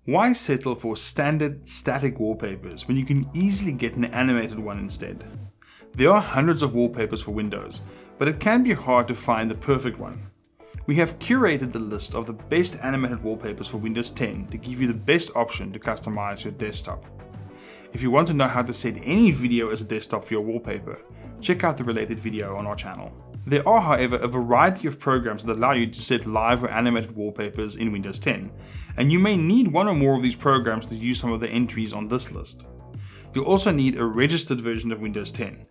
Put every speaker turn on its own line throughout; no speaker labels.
Why settle for standard static wallpapers when you can easily get an animated one instead? There are hundreds of wallpapers for Windows, but it can be hard to find the perfect one. We have curated the list of the best animated wallpapers for Windows 10 to give you the best option to customize your desktop. If you want to know how to set any video as a desktop for your wallpaper, check out the related video on our channel. There are, however, a variety of programs that allow you to set live or animated wallpapers in Windows 10, and you may need one or more of these programs to use some of the entries on this list. You'll also need a registered version of Windows 10.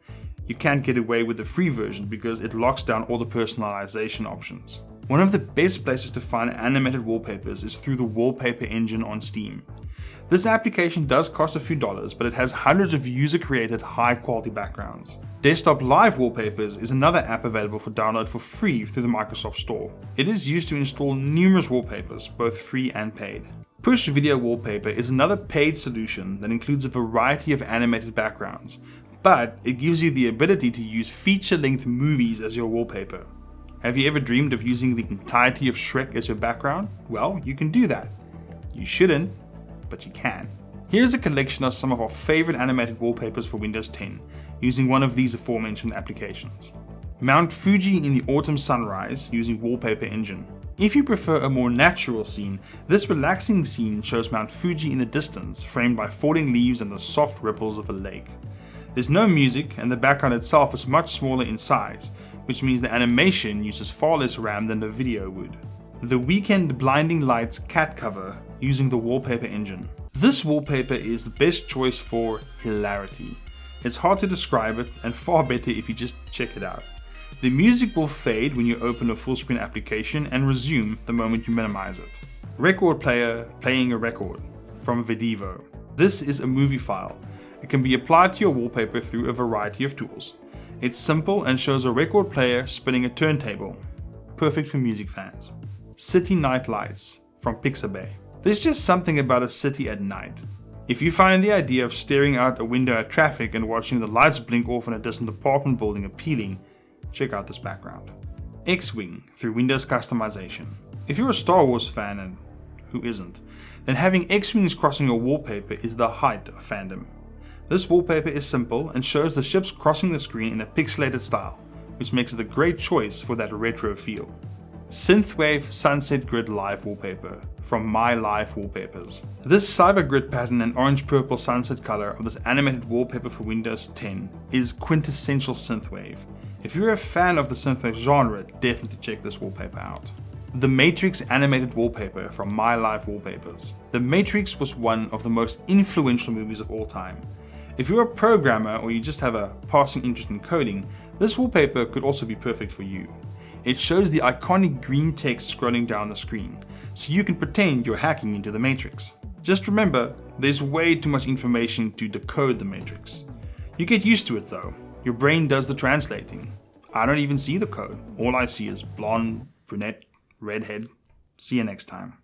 You can't get away with the free version because it locks down all the personalization options. One of the best places to find animated wallpapers is through the Wallpaper engine on Steam. This application does cost a few dollars, but it has hundreds of user-created high-quality backgrounds. Desktop Live Wallpapers is another app available for download for free through the Microsoft Store. It is used to install numerous wallpapers, both free and paid. Push Video Wallpaper is another paid solution that includes a variety of animated backgrounds, but it gives you the ability to use feature-length movies as your wallpaper. Have you ever dreamed of using the entirety of Shrek as your background? Well, you can do that. You shouldn't, but you can. Here's a collection of some of our favorite animated wallpapers for Windows 10, using one of these aforementioned applications. Mount Fuji in the autumn sunrise using Wallpaper engine. If you prefer a more natural scene, this relaxing scene shows Mount Fuji in the distance, framed by falling leaves and the soft ripples of a lake. There's no music, and the background itself is much smaller in size, which means the animation uses far less RAM than the video would. The Weekend Blinding Lights cat cover using the Wallpaper engine. This wallpaper is the best choice for hilarity. It's hard to describe it, and far better if you just check it out. The music will fade when you open a full screen application and resume the moment you minimize it. Record player playing a record from Videvo. This is a movie file. It can be applied to your wallpaper through a variety of tools. It's simple and shows a record player spinning a turntable. Perfect for music fans. City Night Lights from Pixabay. There's just something about a city at night. If you find the idea of staring out a window at traffic and watching the lights blink off in a distant apartment building appealing, check out this background. X-Wing through Windows customization. If you're a Star Wars fan, and who isn't, then having X-Wings crossing your wallpaper is the height of fandom. This wallpaper is simple and shows the ships crossing the screen in a pixelated style, which makes it a great choice for that retro feel. Synthwave Sunset Grid Live Wallpaper from My Live Wallpapers. This cyber grid pattern and orange-purple sunset color of this animated wallpaper for Windows 10 is quintessential Synthwave. If you're a fan of the Synthwave genre, definitely check this wallpaper out. The Matrix Animated Wallpaper from My Live Wallpapers. The Matrix was one of the most influential movies of all time. If you're a programmer or you just have a passing interest in coding, this wallpaper could also be perfect for you. It shows the iconic green text scrolling down the screen, so you can pretend you're hacking into the Matrix. Just remember, there's way too much information to decode the Matrix. You get used to it though. Your brain does the translating. I don't even see the code. All I see is blonde, brunette, redhead. See you next time.